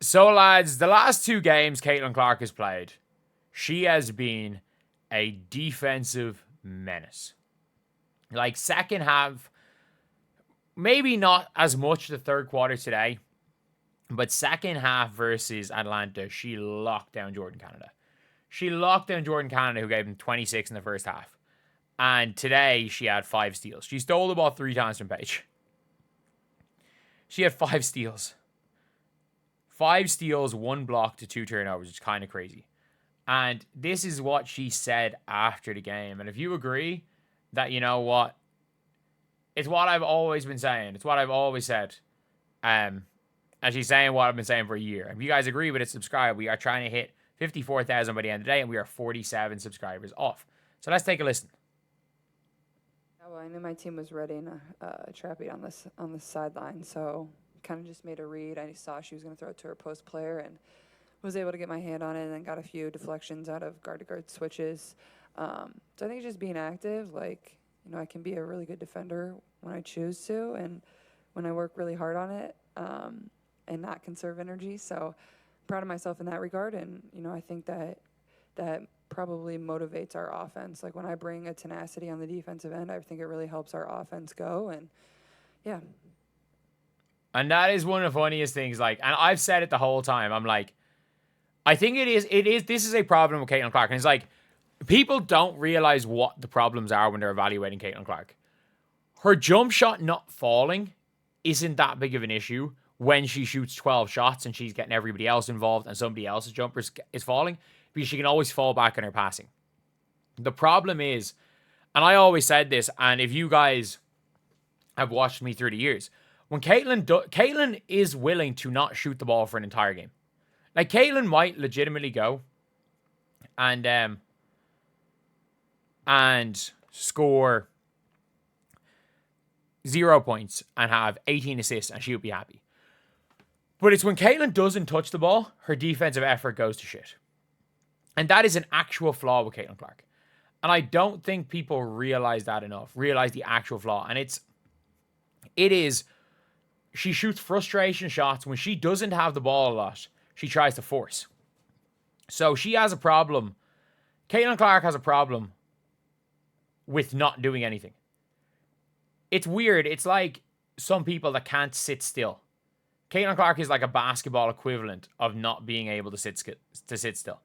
So, lads, the last 2 games Caitlin Clark has played, she has been a defensive menace. Like, second half, maybe not as much the third quarter today, but second half versus Atlanta, she locked down Jordan Canada. She locked down Jordan Canada, who gave him 26 in the first half. And today, she had 5 steals. She stole the ball 3 times from Paige. She had 5 steals. 5 steals, 1 block to 2 turnovers. It's kind of crazy. And this is what she said after the game. And if you agree that, you know what, it's what I've always been saying. It's what I've always said. And she's saying what I've been saying for a year. If you guys agree with it, subscribe. We are trying to hit 54,000 by the end of the day, and we are 47 subscribers off. So let's take a listen. Well, I knew my team was ready and trapping on the sideline, so kind of just made a read. I saw she was going to throw it to her post player and was able to get my hand on it, and then got a few deflections out of guard-to-guard switches. So I think just being active, like, you know, I can be a really good defender when I choose to, and when I work really hard on it, and not conserve energy. So I'm proud of myself in that regard, and, you know, I think that probably motivates our offense. Like, when I bring a tenacity on the defensive end, I think it really helps our offense go, and yeah. And that is one of the funniest things, like, and I've said it the whole time. I'm like, I think this is a problem with Caitlin Clark. And it's like, people don't realize what the problems are when they're evaluating Caitlin Clark. Her jump shot not falling isn't that big of an issue when she shoots 12 shots and she's getting everybody else involved and somebody else's jumper is falling, because she can always fall back on her passing. The problem is, and I always said this, and if you guys have watched me through the years, when Caitlin is willing to not shoot the ball for an entire game. Like, Caitlin might legitimately go and score 0 points and have 18 assists, and she would be happy. But it's when Caitlin doesn't touch the ball, her defensive effort goes to shit. And that is an actual flaw with Caitlin Clark. And I don't think people realize that enough, realize the actual flaw. And it is, she shoots frustration shots. When she doesn't have the ball a lot, she tries to force. So she has a problem. Caitlin Clark has a problem with not doing anything. It's weird. It's like some people that can't sit still. Caitlin Clark is like a basketball equivalent of not being able to sit still.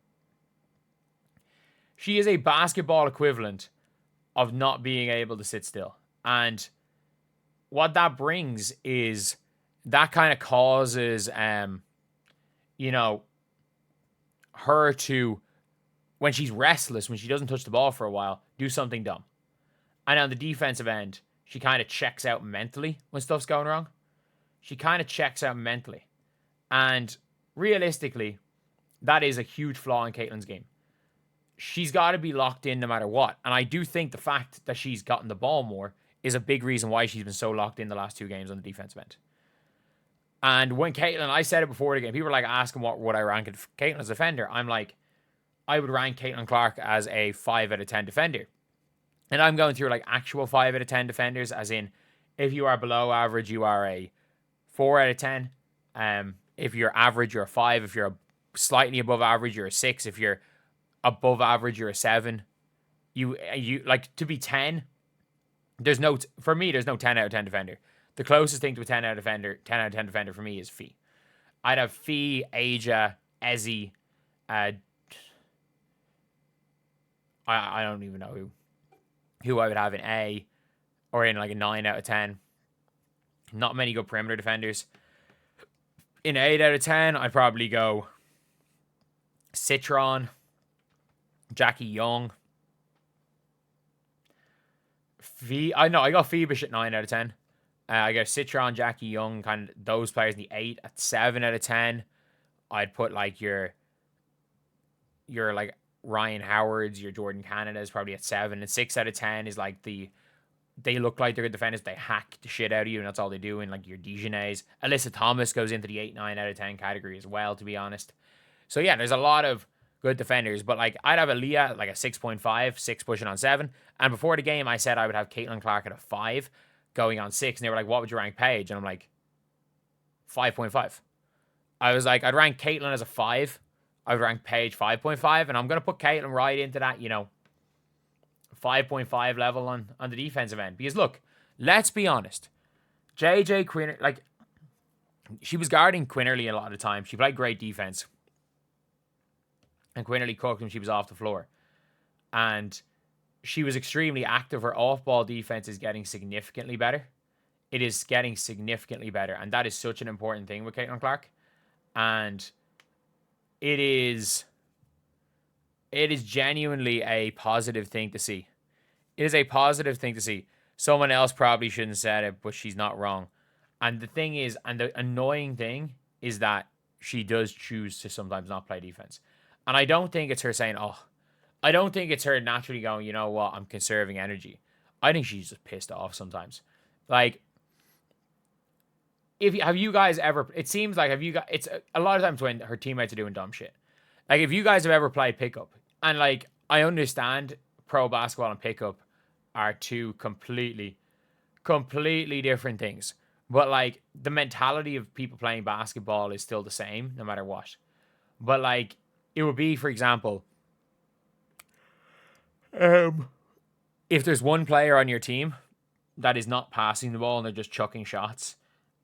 She is a basketball equivalent of not being able to sit still. And what that brings is that kind of causes, her to, when she's restless, when she doesn't touch the ball for a while, do something dumb. And on the defensive end, she kind of checks out mentally when stuff's going wrong. She kind of checks out mentally. And realistically, that is a huge flaw in Caitlin's game. She's got to be locked in no matter what. And I do think the fact that she's gotten the ball more is a big reason why she's been so locked in the last 2 games on the defensive end. And when Caitlin, I said it before the game, people were like asking what would I rank Caitlin as a defender. I'm like, I would rank Caitlin Clark as a 5 out of 10 defender. And I'm going through like actual 5 out of 10 defenders, as in, if you are below average, you are a 4 out of 10. If you're average, you're a 5. If you're slightly above average, you're a 6. If you're above average, you're a 7. You like, to be 10. For me, there's no 10 out of 10 defender. The closest thing to a 10 out of 10 defender for me is Fee. I'd have Fee, Aja, Ezzy. I don't even know who I would have in A, or in like a 9 out of 10. Not many good perimeter defenders. In 8 out of 10, I'd probably go Citron, Jackie Young. I got Phoebish at 9 out of 10. I got Citron, Jackie Young, kind of those players in the 8. At 7 out of 10, I'd put like your like Ryan Howard's, your Jordan Canada's probably at 7. And 6 out of 10 is like they look like they're good defenders. They hack the shit out of you, and that's all they do. And like your Dijonais. Alyssa Thomas goes into the 8, 9 out of 10 category as well, to be honest. So yeah, there's a lot of good defenders. But like, I'd have Aaliyah like a 6.5, 6 pushing on 7. And before the game, I said I would have Caitlin Clark at a 5 going on 6. And they were like, what would you rank Paige? And I'm like, 5.5. I was like, I'd rank Caitlin as a 5. I would rank Paige 5.5, and I'm gonna put Caitlin right into that, 5.5 level on the defensive end. Because look, let's be honest, JJ Quinn, like, she was guarding Quinnerly a lot of times. She played great defense, and Quinnerly cooked when she was off the floor, and she was extremely active. Her off-ball defense is getting significantly better. It is getting significantly better, and that is such an important thing with Caitlin Clark. And it is genuinely a positive thing to see. It is a positive thing to see. Someone else probably shouldn't have said it, but she's not wrong. And the thing is, and the annoying thing is that she does choose to sometimes not play defense. And I don't think it's her saying, I don't think it's her naturally going, you know what, I'm conserving energy. I think she's just pissed off sometimes. Like, have you guys ever, it seems like, it's a lot of times when her teammates are doing dumb shit. Like, if you guys have ever played pickup, and like, I understand pro basketball and pickup are two completely different things. But like, the mentality of people playing basketball is still the same, no matter what. But like, it would be, for example, if there's one player on your team that is not passing the ball and they're just chucking shots,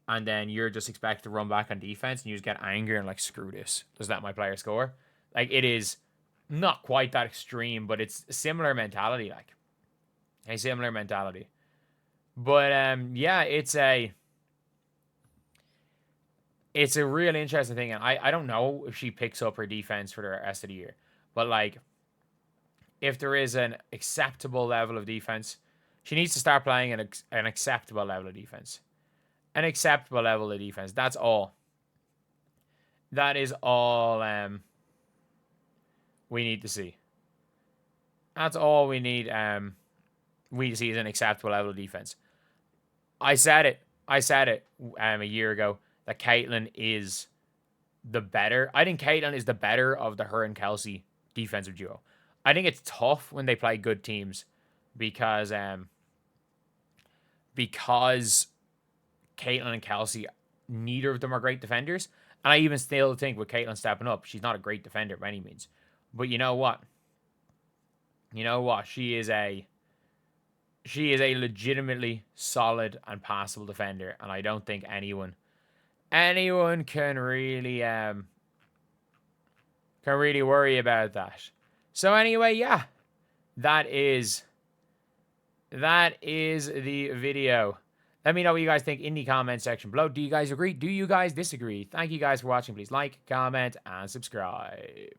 and then you're just expected to run back on defense, and you just get angry and like, screw this, just let my player score. Like, it is not quite that extreme, but it's a similar mentality, like a similar mentality. But yeah, it's a real interesting thing, and I don't know if she picks up her defense for the rest of the year. But like, if there is an acceptable level of defense, she needs to start playing an acceptable level of defense. An acceptable level of defense. That's all. That is all we need to see. That's all we need we see is an acceptable level of defense. I said it a year ago that Caitlin is the better. I think Caitlin is the better of the her and Kelsey defensive duo. I think it's tough when they play good teams because Caitlin and Kelsey, neither of them are great defenders. And I even still think with Caitlin stepping up, she's not a great defender by any means. But you know what? She is a legitimately solid and passable defender, and I don't think anyone can really worry about that. So anyway, yeah, that is the video. Let me know what you guys think in the comment section below. Do you guys agree? Do you guys disagree? Thank you guys for watching. Please like, comment, and subscribe.